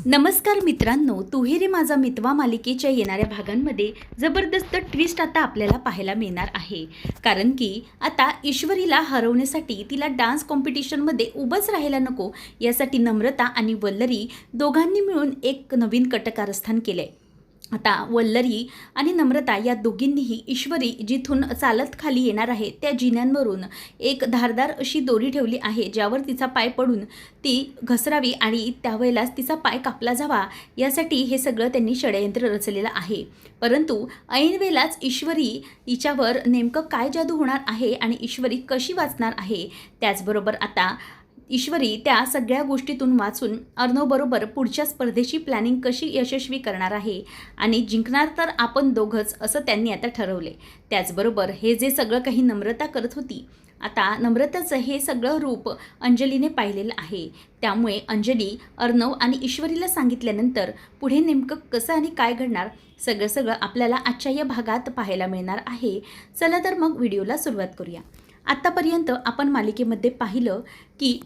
नमस्कार मित्रांनो, तुहेरी माझा मितवा मालिकेच्या येणाऱ्या भागांमध्ये जबरदस्त ट्विस्ट आता आपल्याला पाहायला मिळणार आहे. कारण की आता ईश्वरीला हरवण्यासाठी तिला डान्स कॉम्पिटिशनमध्ये उभंच राहायला नको यासाठी नम्रता आणि वल्लरी दोघांनी मिळून एक नवीन कटकारस्थान केलं आहे. आता वल्लरी आणि नम्रता या दोघींनीही ईश्वरी जिथून चालत खाली येणार आहे त्या जिन्यांवरून एक धारदार अशी दोरी ठेवली आहे, ज्यावर तिचा पाय पडून ती घसरावी आणि त्यावेळेलाच तिचा पाय कापला जावा यासाठी हे सगळं त्यांनी षडयंत्र रचलेलं आहे. परंतु ऐनवेळेलाच ईश्वरी हिच्यावर नेमकं काय जादू होणार आहे आणि ईश्वरी कशी वाचणार आहे, त्याचबरोबर आता ईश्वरी त्या सगळ्या गोष्टीतून वाचून अर्णवबरोबर पुढच्या स्पर्धेची प्लॅनिंग कशी यशस्वी करणार आहे आणि जिंकणार तर आपण दोघंच असं त्यांनी आता ठरवले. त्याचबरोबर हे जे सगळं काही नम्रता करत होती, आता नम्रताचं हे सगळं रूप अंजलीने पाहिलेलं आहे. त्यामुळे अंजली अर्णव आणि ईश्वरीला सांगितल्यानंतर पुढे नेमकं कसं आणि काय घडणार सगळं आपल्याला आजच्या या भागात पाहायला मिळणार आहे. चला तर मग व्हिडिओला सुरुवात करूया. आत्तापर्यंत आपण मालिकेमध्ये पाहिलं की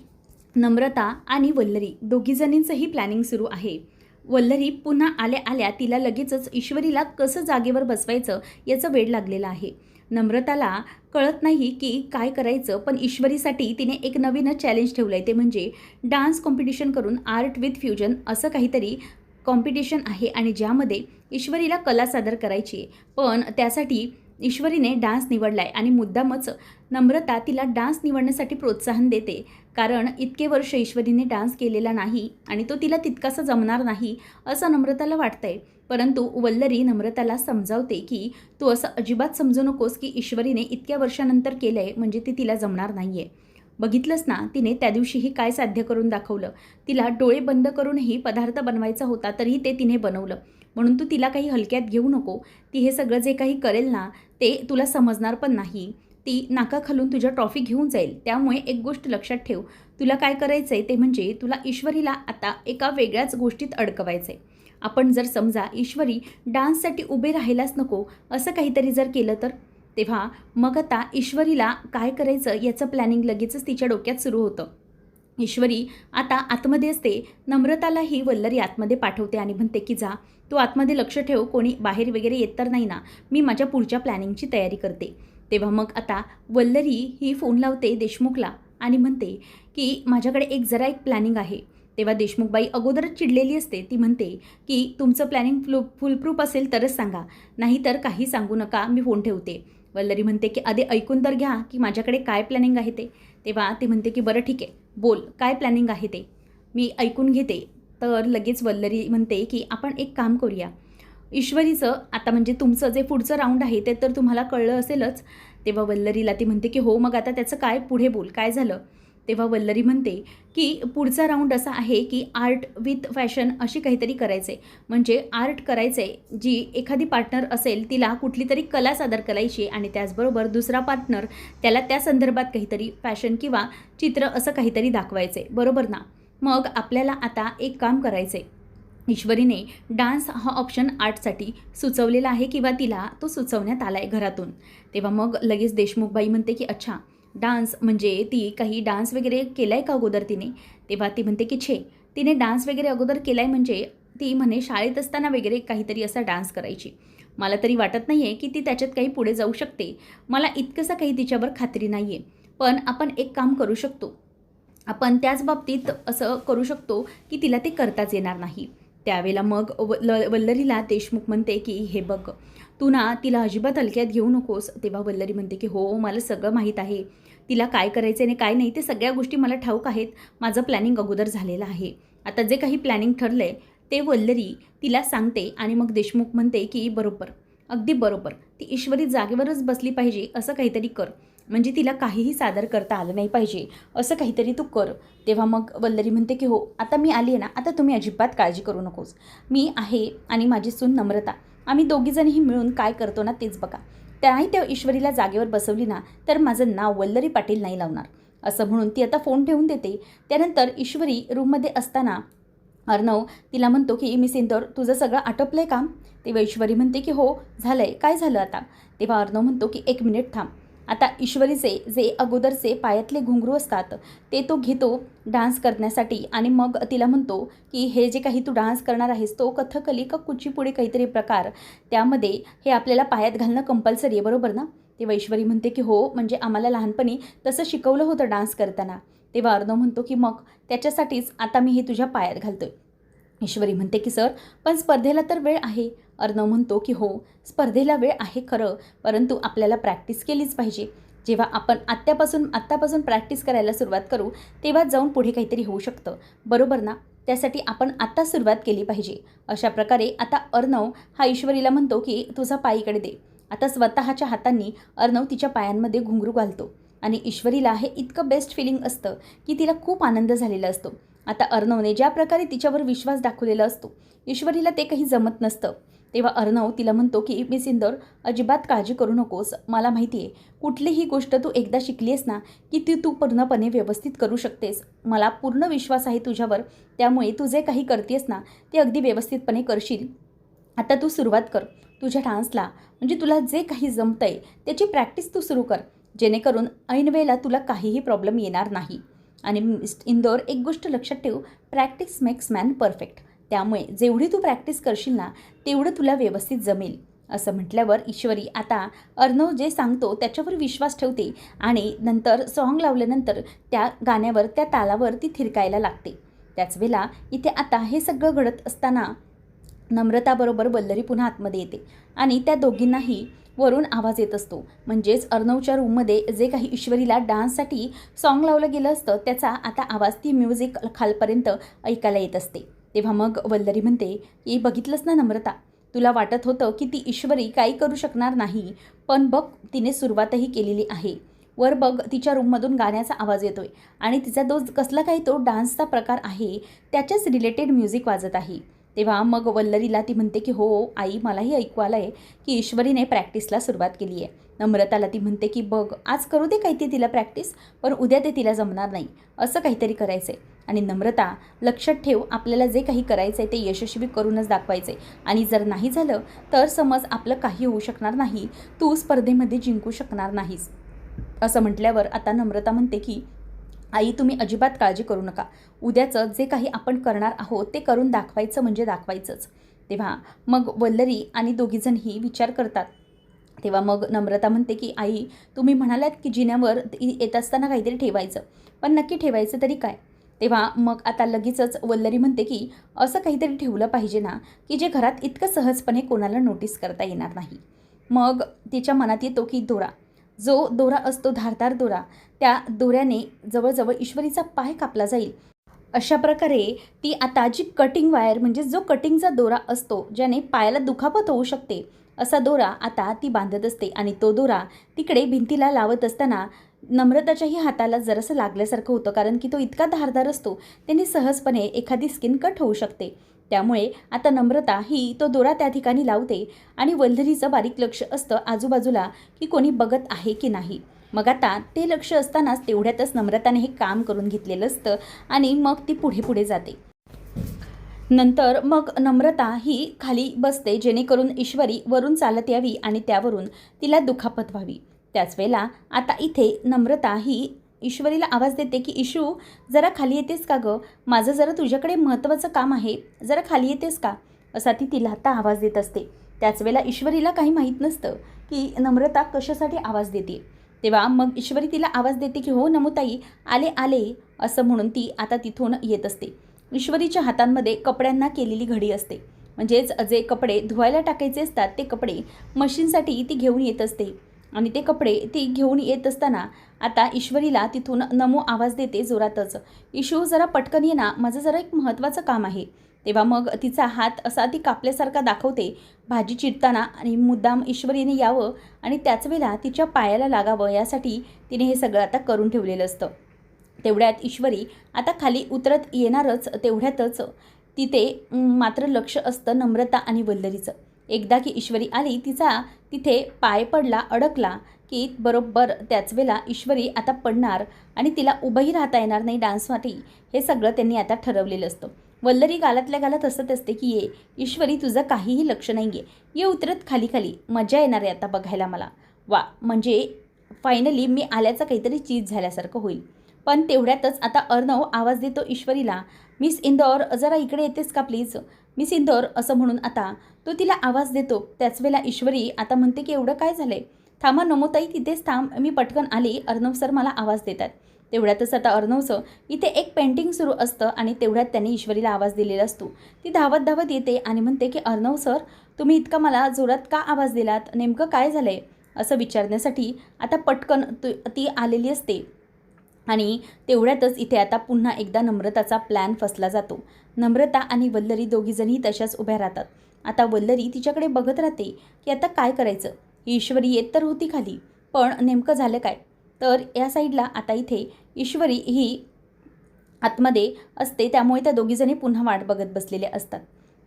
नम्रता आणि वल्लरी दोघीजणींचंही प्लॅनिंग सुरू आहे. वल्लरी पुन्हा आल्या तिला लगेचच ईश्वरीला कसं जागेवर बसवायचं याचं वेड लागलेलं आहे. नम्रताला कळत नाही की काय करायचं, पण ईश्वरीसाठी तिने एक नवीनच चॅलेंज ठेवलं आहे, ते म्हणजे डान्स कॉम्पिटिशन करून आर्ट विथ फ्युजन असं काहीतरी कॉम्पिटिशन आहे आणि ज्यामध्ये ईश्वरीला कला सादर करायची आहे. पण त्यासाठी ईश्वरीने डान्स निवडला आहे आणि मुद्दामच नम्रता तिला डान्स निवडण्यासाठी प्रोत्साहन देते, कारण इतके वर्ष ईश्वरीने डान्स केलेला नाही आणि तो तिला तितकासा जमणार नाही असं नम्रताला वाटतंय. परंतु वल्लरी नम्रताला समजावते की तू असं अजिबात समजू नकोस की ईश्वरीने इतक्या वर्षानंतर केलं आहे म्हणजे ती तिला जमणार नाही आहे. बघितलंस ना, तिने त्या दिवशीही काय साध्य करून दाखवलं. तिला डोळे बंद करूनही पदार्थ बनवायचा होता तरीही ते तिने बनवलं. म्हणून तू तिला काही हलक्यात घेऊ नको. ती हे सगळं जे काही करेल ना ते तुला समजणार पण नाही. ती नाकाखालून तुझ्या ट्रॉफी घेऊन जाईल. त्यामुळे एक गोष्ट लक्षात ठेव, तुला काय करायचं आहे ते म्हणजे तुला ईश्वरीला आता एका वेगळ्याच गोष्टीत अडकवायचं आहे. आपण जर समजा ईश्वरी डान्ससाठी उभे राहायलाच नको असं काहीतरी जर केलं तर, तेव्हा मग आता ईश्वरीला काय करायचं याचं प्लॅनिंग लगेचच तिच्या डोक्यात सुरू होतं. ईश्वरी आता आतमध्ये असते. नम्रतालाही वल्लरी आतमध्ये पाठवते आणि म्हणते की जा तू आतमध्ये लक्ष ठेव, कोणी बाहेर वगैरे येत तर नाही ना, मी माझ्या पुढच्या प्लॅनिंगची तयारी करते. तेव्हा मग आता वल्लरी ही फोन लावते देशमुखला आणि म्हणते की माझ्याकडे एक प्लॅनिंग आहे. तेव्हा देशमुखबाई अगोदरच चिडलेली असते. ती म्हणते की तुमचं प्लॅनिंग फुलप्रूफ असेल तरच सांगा, नाहीतर काही सांगू नका, मी फोन ठेवते. वल्लरी म्हणते की आधी ऐकून तर घ्या की माझ्याकडे काय प्लॅनिंग आहे ते. तेव्हा ते म्हणते की बरं ठीक आहे, बोल काय प्लॅनिंग आहे ते, मी ऐकून घेते. तर लगेच वल्लरी म्हणते की आपण एक काम करूया, ईश्वरीचं आता म्हणजे तुमचं जे पुढचं राऊंड आहे ते तर तुम्हाला कळलं असेलच. तेव्हा वल्लरीला ती म्हणते की हो, मग आता त्याचं काय पुढे बोल, काय झालं. तेव्हा वल्लरी म्हणते की पुढचा राऊंड असा आहे की आर्ट विथ फॅशन अशी काहीतरी करायचं आहे. म्हणजे आर्ट करायचं आहे, जी एखादी पार्टनर असेल तिला कुठली तरी कला सादर करायची आणि त्याचबरोबर दुसरा पार्टनर त्याला त्या संदर्भात काहीतरी फॅशन किंवा चित्र असं काहीतरी दाखवायचं आहे, बरोबर ना. मग आपल्याला आता एक काम करायचं आहे, ईश्वरीने डान्स हा ऑप्शन आर्टसाठी सुचवलेला आहे किंवा तिला तो सुचवण्यात आला आहे घरातून. तेव्हा मग लगेच देशमुखबाई म्हणते की अच्छा, डान्स म्हणजे ती काही डान्स वगैरे केला आहे का अगोदर तिने. तेव्हा ती म्हणते की छे, तिने डान्स वगैरे अगोदर केला आहे म्हणजे ती म्हणे शाळेत असताना वगैरे काहीतरी असा डान्स करायची. मला तरी वाटत नाही आहे की ती त्याच्यात काही पुढे जाऊ शकते. मला इतकंसं काही तिच्यावर खात्री नाही आहे. पण आपण एक काम करू शकतो, आपण त्याच बाबतीत असं करू शकतो की तिला ते करताच येणार नाही. त्यावेळेला मग वल्लरीला देशमुख म्हणते की हे बघ, तू ना तिला अजिबात हलक्यात घेऊ नकोस. तेव्हा वल्लरी म्हणते की हो, मला सगळं माहीत आहे, तिला काय करायचं आणि काय नाही ते सगळ्या गोष्टी मला ठाऊक आहेत. माझं प्लॅनिंग अगोदर झालेलं आहे. आता जे काही प्लॅनिंग ठरलं आहे ते वल्लरी तिला सांगते आणि मग देशमुख म्हणते की बरोबर, अगदी बरोबर, ती ईश्वरी जागेवरच बसली पाहिजे असं काहीतरी कर, म्हणजे तिला काहीही सादर करता आलं नाही पाहिजे असं काहीतरी तू कर. तेव्हा मग वल्लरी म्हणते की हो, आता मी आली आहे ना, आता तुम्ही अजिबात काळजी करू नकोस, मी आहे आणि माझी सून नम्रता, आम्ही दोघीजणीही मिळून काय करतो ना तेच बघा. त्याही त्या ईश्वरीला जागेवर बसवली ना तर माझं नाव वल्लरी पाटील नाही लावणार. असं म्हणून ती आता फोन ठेवून देते. त्यानंतर ईश्वरी रूममध्ये असताना अर्णव तिला म्हणतो की मी सिंदूर, तुझं सगळं आटोपलं आहे काम. तेव्हा ईश्वरी म्हणते की हो झालं आहे, काय झालं आता. तेव्हा अर्णव म्हणतो की एक मिनिट थांब, आता ईश्वरीचे जे अगोदरचे पायातले घुंगरू असतात ते तो घेतो डान्स करण्यासाठी आणि मग तिला म्हणतो की हे जे काही तू डान्स करणार आहेस तो कथकली का कुचिपुडी काहीतरी प्रकार, त्यामध्ये हे आपल्याला पायात घालणं कंपल्सरी आहे, बरोबर ना? तेव्हा ईश्वरी म्हणते की हो, म्हणजे आम्हाला लहानपणी तसं शिकवलं होतं डान्स करताना. तेव्हा अर्णव म्हणतो की मग त्याच्यासाठीच आता मी हे तुझ्या पायात घालतोय. ईश्वरी म्हणते की सर, पण स्पर्धेला तर वेळ आहे. अर्णव म्हणतो की हो, स्पर्धेला वेळ आहे खरं, परंतु आपल्याला प्रॅक्टिस केलीच पाहिजे. जेव्हा आपण आत्तापासून प्रॅक्टिस करायला सुरुवात करू तेव्हा जाऊन पुढे काहीतरी होऊ शकतं, बरोबर ना? त्यासाठी आपण आत्ता सुरुवात केली पाहिजे. अशा प्रकारे आता अर्णव हा ईश्वरीला म्हणतो की तुझा पाय इकडे दे. आता स्वतःच्या हातांनी अर्णव तिच्या पायांमध्ये घुंगरू घालतो आणि ईश्वरीला हे इतकं बेस्ट फिलिंग असतं की तिला खूप आनंद झालेला असतो. आता अर्णवने ज्या प्रकारे तिच्यावर विश्वास दाखवलेला असतो, ईश्वरीला ते काही जमत नसतं. तेव्हा अर्णव तिला म्हणतो की मिस इंदौर, अजिबात काळजी करू नकोस. मला माहिती आहे, कुठलीही गोष्ट तू एकदा शिकली आहेस ना की ती तू पूर्णपणे व्यवस्थित करू शकतेस. मला पूर्ण विश्वास आहे तुझ्यावर, त्यामुळे तू जे काही करतेस ना ते अगदी व्यवस्थितपणे करशील. आता तू सुरुवात कर तुझ्या डान्सला, म्हणजे तुला जे काही जमतंय त्याची प्रॅक्टिस तू सुरू कर, जेणेकरून ऐनवेळेला तुला काहीही प्रॉब्लेम येणार नाही. आणि मिस इंदौर, एक गोष्ट लक्षात ठेव, प्रॅक्टिस मेक्स मॅन परफेक्ट. त्यामुळे जेवढी तू प्रॅक्टिस करशील ना तेवढं तुला व्यवस्थित जमेल. असं म्हटल्यावर ईश्वरी आता अर्णव जे सांगतो त्याच्यावर विश्वास ठेवते आणि नंतर सॉन्ग लावल्यानंतर त्या गाण्यावर, त्या तालावर ती थिरकायला लागते. त्याच वेळेला इथे आता हे सगळं घडत असताना नम्रताबरोबर वल्लरी पुन्हा आतमध्ये येते आणि त्या दोघींनाही वरून आवाज येत असतो. म्हणजेच अर्णवच्या रूममध्ये जे काही ईश्वरीला डान्ससाठी सॉन्ग लावलं गेलं असतं त्याचा आता आवाज ती म्युझिक खालपर्यंत ऐकायला येत असते. तेव्हा मग वल्लरी म्हणते की बघितलंस ना नम्रता, तुला वाटत होतं की ती ईश्वरी काही करू शकणार नाही, पण बघ तिने सुरुवातही केलेली आहे. वर बघ, तिच्या रूममधून गाण्याचा आवाज येतोय आणि तिचा कसला काही तो डान्सचा प्रकार आहे त्याच्याच रिलेटेड म्युझिक वाजत आहे. तेव्हा मग वल्लरीला ती म्हणते की हो आई, मलाही ऐकू आलं आहे की ईश्वरीने प्रॅक्टिसला सुरुवात केली आहे. नम्रताला ती म्हणते की बघ, आज करू दे काही ते तिला प्रॅक्टिस, पण उद्या ते तिला जमणार नाही, असं काहीतरी करायचं आहे. आणि नम्रता, लक्षात ठेव, आपल्याला जे काही करायचं आहे ते यशस्वी करूनच दाखवायचं आहे. आणि जर नाही झालं तर समज आपलं काही होऊ शकणार नाही, तू स्पर्धेमध्ये जिंकू शकणार नाहीस. असं म्हटल्यावर आता नम्रता म्हणते की आई, तुम्ही अजिबात काळजी करू नका, उद्याचं जे काही आपण करणार आहोत ते करून दाखवायचं म्हणजे दाखवायचंच. तेव्हा मग वल्लरी आणि दोघीजणही विचार करतात. तेव्हा मग नम्रता म्हणते की आई, तुम्ही म्हणालात की जिन्यावर येत असताना काहीतरी ठेवायचं, पण नक्की ठेवायचं तरी काय? तेव्हा मग आता लगेचच वल्लरी म्हणते की असं काहीतरी ठेवलं पाहिजे ना की जे घरात इतकं सहजपणे कोणाला नोटीस करता येणार नाही. मग तिच्या मनात येतो की दोरा, जो दोरा असतो धारदार दोरा, त्या दोऱ्याने जवळजवळ ईश्वरीचा पाय कापला जाईल. अशा प्रकारे ती आता जी कटिंग वायर, म्हणजे जो कटिंगचा दोरा असतो ज्याने पायाला दुखापत होऊ शकते, असा दोरा आता ती बांधत असते. आणि तो दोरा तिकडे भिंतीला लावत असताना नम्रताच्याही हाताला जरासं लागल्यासारखं होतं, कारण की तो इतका धारदार असतो, त्याने सहजपणे एखादी स्किन कट होऊ शकते. त्यामुळे आता नम्रता ही तो दोरा त्या ठिकाणी लावते आणि वल्लरीचं बारीक लक्ष असतं आजूबाजूला की कोणी बघत आहे की नाही. मग आता ते लक्ष असतानाच तेवढ्यातच नम्रताने हे काम करून घेतलेलं असतं आणि मग ती पुढे पुढे जाते. नंतर मग नम्रता ही खाली बसते, जेणेकरून ईश्वरी वरून चालत यावी आणि त्यावरून तिला दुखापत व्हावी. त्याच वेळेला आता इथे नम्रता ही ईश्वरीला आवाज देते की ईशू, जरा खाली येतेस का गं? माझं जरा तुझ्याकडे महत्त्वाचं काम आहे, जरा खाली येतेस का? असा ती तिला आता आवाज देत असते. त्याच वेळेला ईश्वरीला काही माहीत नसतं की नम्रता कशासाठी आवाज देते. तेव्हा मग ईश्वरी तिला आवाज देते की हो नमुताई, आले आले, असं म्हणून ती आता तिथून येत असते. ईश्वरीच्या हातांमध्ये कपड्यांना केलेली घडी असते, म्हणजेच जे कपडे धुवायला टाकायचे असतात ते कपडे मशीनसाठी ती घेऊन येत असते. आणि ते कपडे ती घेऊन येत असताना आता ईश्वरीला तिथून नमू आवाज देते जोरातच, ईशू जरा पटकन ये ना, माझं जरा एक महत्त्वाचं काम आहे. तेव्हा मग तिचा हात असा ती कापल्यासारखा दाखवते भाजी चिरताना, आणि मुद्दाम ईश्वरीने यावं आणि त्याच वेळेला तिच्या पायाला लागावं यासाठी तिने हे सगळं आता करून ठेवलेलं असतं. तेवढ्यात ईश्वरी आता खाली उतरत येणारच, तेवढ्यातच तिथे मात्र लक्ष असतं नम्रता आणि वल्लरीचं. एकदा की ईश्वरी आली, तिचा तिथे पाय पडला, अडकला की बरोबर त्याच वेळेला ईश्वरी आता पडणार आणि तिला उभंही राहता येणार नाही डान्ससाठी. हे सगळं त्यांनी आता ठरवलेलं असतं. वल्लरी गालातल्या गालात हसत असते की ये ईश्वरी, तुझं काहीही लक्ष नाही आहे, ये उतरत खाली खाली, मजा येणार आहे आता बघायला मला. वा, म्हणजे फायनली मी आल्याचं काहीतरी चीज झाल्यासारखं होईल. पण तेवढ्यातच आता अर्णव आवाज देतो ईश्वरीला, मिस इंदौर जरा इकडे येतेस का प्लीज. मिस इंदौर असं म्हणून आता तो तिला आवाज देतो. त्याच वेळेला ईश्वरी आता म्हणते की एवढं काय झालंय, थांबा नमोताई तिथेच थांब, मी पटकन आली, अर्णव सर मला आवाज देतात. तेवढ्यातच आता अर्णवचं इथे एक पेंटिंग सुरू असतं आणि तेवढ्यात त्यांनी ईश्वरीला आवाज दिलेला असतो. ती धावत धावत येते आणि म्हणते की अर्णव सर तुम्ही इतका मला जोरात का आवाज दिलात, नेमकं काय झालं आहे असं विचारण्यासाठी आता पटकन ती आलेली असते. आणि तेवढ्यातच इथे आता पुन्हा एकदा नम्रताचा प्लॅन फसला जातो. नम्रता आणि वल्लरी दोघीजणी तशाच उभ्या राहतात. आता वल्लरी तिच्याकडे बघत राहते की आता काय करायचं. ही ईश्वरी येत तर होती खाली, पण नेमकं झालं काय. तर या साईडला आता इथे ईश्वरी ही आतमध्ये असते, त्यामुळे त्या दोघीजणी पुन्हा वाट बघत बसलेल्या असतात.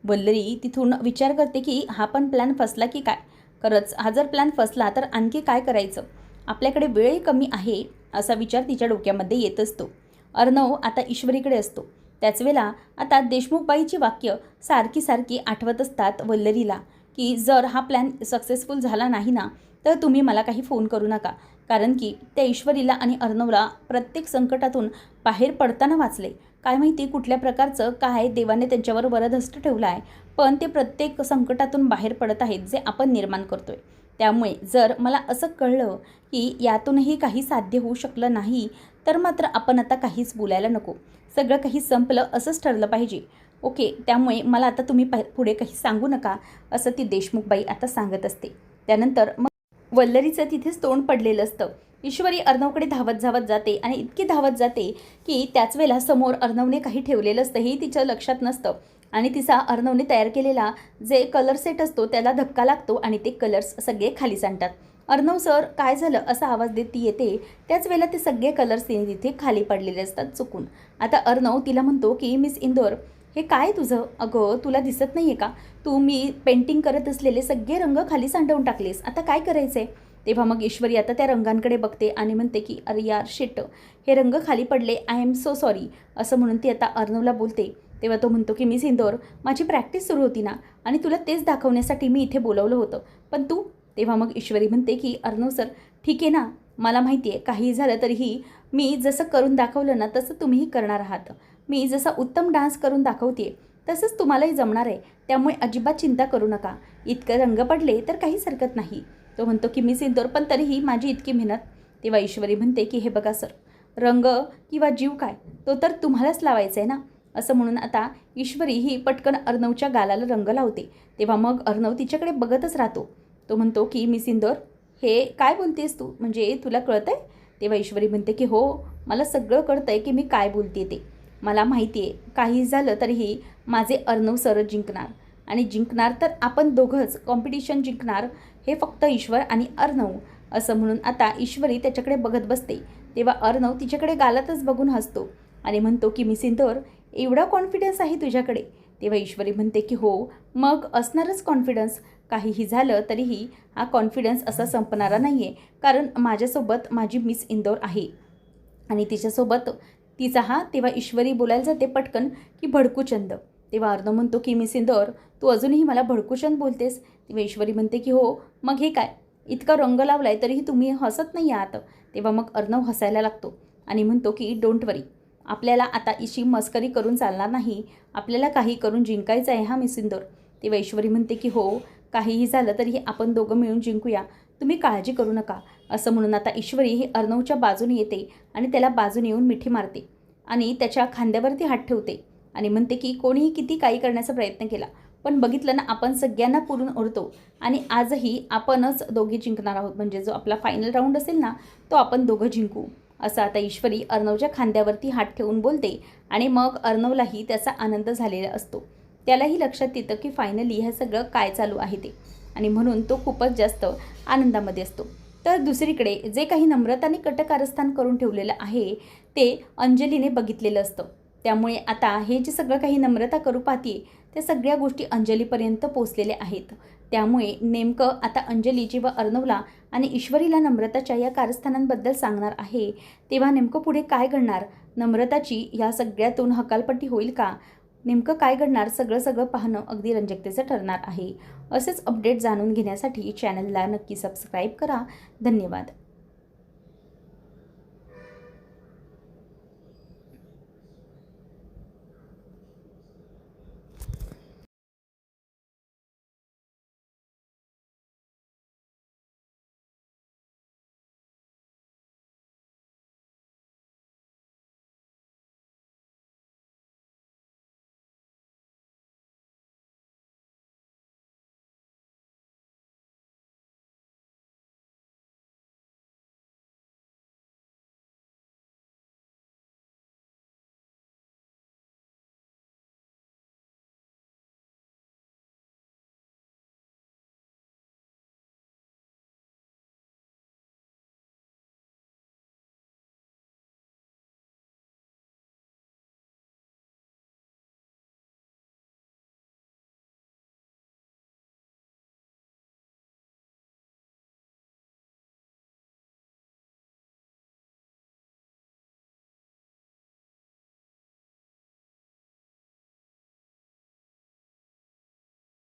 वल्लरी तिथून विचार करते की हा पण प्लॅन फसला की काय. खरंच हा जर प्लॅन फसला तर आणखी काय करायचं, आपल्याकडे वेळही कमी आहे असा विचार तिच्या डोक्यामध्ये येत असतो. अर्णव आता ईश्वरीकडे असतो. त्याच वेळेला आता देशमुखबाईची वाक्य सारखी सारखी आठवत असतात वल्लरीला की जर हा प्लॅन सक्सेसफुल झाला नाही ना तर तुम्ही मला काही फोन करू नका, कारण की त्या ईश्वरीला आणि अर्णवला प्रत्येक संकटातून बाहेर पडताना वाचले. काय माहिती कुठल्या प्रकारचं काय देवाने त्यांच्यावर वरदहस्त ठेवलं आहे, पण ते प्रत्येक संकटातून बाहेर पडत आहेत जे आपण निर्माण करतोय. त्यामुळे जर मला असं कळलं की यातूनही काही साध्य होऊ शकलं नाही तर मात्र आपण आता काहीच बोलायला नको, सगळं काही संपलं असंच ठरलं पाहिजे. ओके, त्यामुळे मला आता तुम्ही पुढे काही सांगू नका असं ती देशमुखबाई आता सांगत असते. त्यानंतर मग वल्लरीचं तिथेच तोंड पडलेलं असतं. ईश्वरी अर्णवकडे धावत धावत जाते आणि इतकी धावत जाते की त्याच वेळेला समोर अर्णवने काही ठेवलेलं असतं हे तिच्या लक्षात नसतं आणि तिचा अर्णवने तयार केलेला जे कलर सेट असतो त्याला धक्का लागतो आणि ते कलर्स सगळे खाली सांडतात. अर्णव सर काय झालं असा आवाज देत ती येते. त्याच वेळेला ते सगळे कलर्स तिथे खाली पडलेले असतात चुकून. आता अर्णव तिला म्हणतो की मिस इंदौर हे काय तुझं, अगं तुला दिसत नाही आहे का, तू मी पेंटिंग करत असलेले सगळे रंग खाली सांडवून टाकलेस, आता काय करायचं आहे. तेव्हा मग ईश्वरी आता त्या रंगांकडे बघते आणि म्हणते की अरे यार शिट, हे रंग खाली पडले, आय एम सो सॉरी असं म्हणून ती आता अर्णवला बोलते. तेव्हा तो म्हणतो की मिस इंदौर माझी प्रॅक्टिस सुरू होती ना आणि तुला तेच दाखवण्यासाठी मी इथे बोलवलं होतं, पण तू. तेव्हा मग ईश्वरी म्हणते की अर्णव सर ठीक आहे ना, मला माहिती आहे काही झालं तरीही मी जसं करून दाखवलं ना तसं तुम्हीही करणार आहात. मी जसा उत्तम डान्स करून दाखवते तसंच तुम्हालाही जमणार आहे, त्यामुळे अजिबात चिंता करू नका. इतकं रंग पडले तर काहीच हरकत नाही. तो म्हणतो की मिस इंदौर पण तरीही माझी इतकी मेहनत. तेव्हा ईश्वरी म्हणते की हे बघा सर, रंग किंवा जीव काय तो तर तुम्हालाच लावायचा आहे ना असं म्हणून आता ईश्वरी ही पटकन अर्णवच्या गालाला रंग लावते. तेव्हा मग अर्णव तिच्याकडे बघतच राहतो. तो म्हणतो की मिस इंदौर हे काय बोलतेस तू, म्हणजे तुला कळतं आहे. तेव्हा ईश्वरी म्हणते की हो मला सगळं कळतं आहे की मी काय बोलते ते, मला माहिती आहे काही झालं तरीही माझे अर्णव सरच जिंकणार आणि जिंकणार तर आपण दोघंच, कॉम्पिटिशन जिंकणार हे फक्त ईश्वर आणि अर्णव असं म्हणून आता ईश्वरी त्याच्याकडे बघत बसते. तेव्हा अर्णव तिच्याकडे गालातच बघून हसतो आणि म्हणतो की मिस इंदौर एवढा कॉन्फिडन्स आहे तुझ्याकडे. तेव्हा ईश्वरी म्हणते की हो मग असणारच कॉन्फिडन्स, काहीही झालं तरीही हा कॉन्फिडन्स असा संपणारा नाही आहे, कारण माझ्यासोबत माझी मिस इंदौर आहे आणि तिच्यासोबत तिचा हा. तेव्हा ईश्वरी बोलायला जाते पटकन की भडकूचंद. तेव्हा अर्णव म्हणतो की मिस इंदौर तू अजूनही मला भडकूचंद बोलतेस. तेव्हा ईश्वरी म्हणते की हो मग हे काय, इतका रंग लावलाय तरीही तुम्ही हसत नाही आहात. तेव्हा मग अर्णव हसायला लागतो आणि म्हणतो की डोंट वरी, आपल्याला आता इशी मस्करी करून चालणार नाही, आपल्याला काही करून जिंकायचं आहे हा मिस इंदौर. तेव्हा ईश्वरी म्हणते की हो काहीही झालं तरीही आपण दोघं मिळून जिंकूया, तुम्ही काळजी करू नका असं म्हणून आता ईश्वरी ही अर्णवच्या बाजूने येते आणि त्याला बाजूने येऊन मिठी मारते आणि त्याच्या खांद्यावरती हात ठेवते आणि म्हणते की कोणीही किती काही करण्याचा प्रयत्न केला पण बघितलं ना आपण सगळ्यांना पुरून उरतो आणि आजही आपणच दोघे जिंकणार आहोत, म्हणजे जो आपला फायनल राऊंड असेल ना तो आपण दोघं जिंकू असं आता ईश्वरी अर्णवच्या खांद्यावरती हात ठेवून बोलते आणि मग अर्णवलाही त्याचा आनंद झालेला असतो. त्यालाही लक्षात येतं की फायनली हे सगळं काय चालू आहे ते आणि म्हणून तो खूपच जास्त आनंदामध्ये असतो. तर दुसरीकडे जे काही नम्रताने कटकारस्थान करून ठेवलेलं आहे ते अंजलीने बघितलेलं असतं, त्यामुळे आता हे जे सगळं काही नम्रता करू पाहते त्या सगळ्या गोष्टी अंजलीपर्यंत पोचलेल्या आहेत. त्यामुळे नेमकं आता अंजली जेव्हा अर्णवला आणि ईश्वरीला नम्रताच्या या कारस्थानांबद्दल सांगणार आहे तेव्हा नेमकं पुढे काय घडणार, नम्रताची या सगळ्यातून हकालपट्टी होईल का, नेमकं काय घडणार, सगळं पाहणं अगदी रंजकतेचं ठरणार आहे. असेच अपडेट जाणून घेण्यासाठी चॅनलला नक्की सबस्क्राईब करा. धन्यवाद.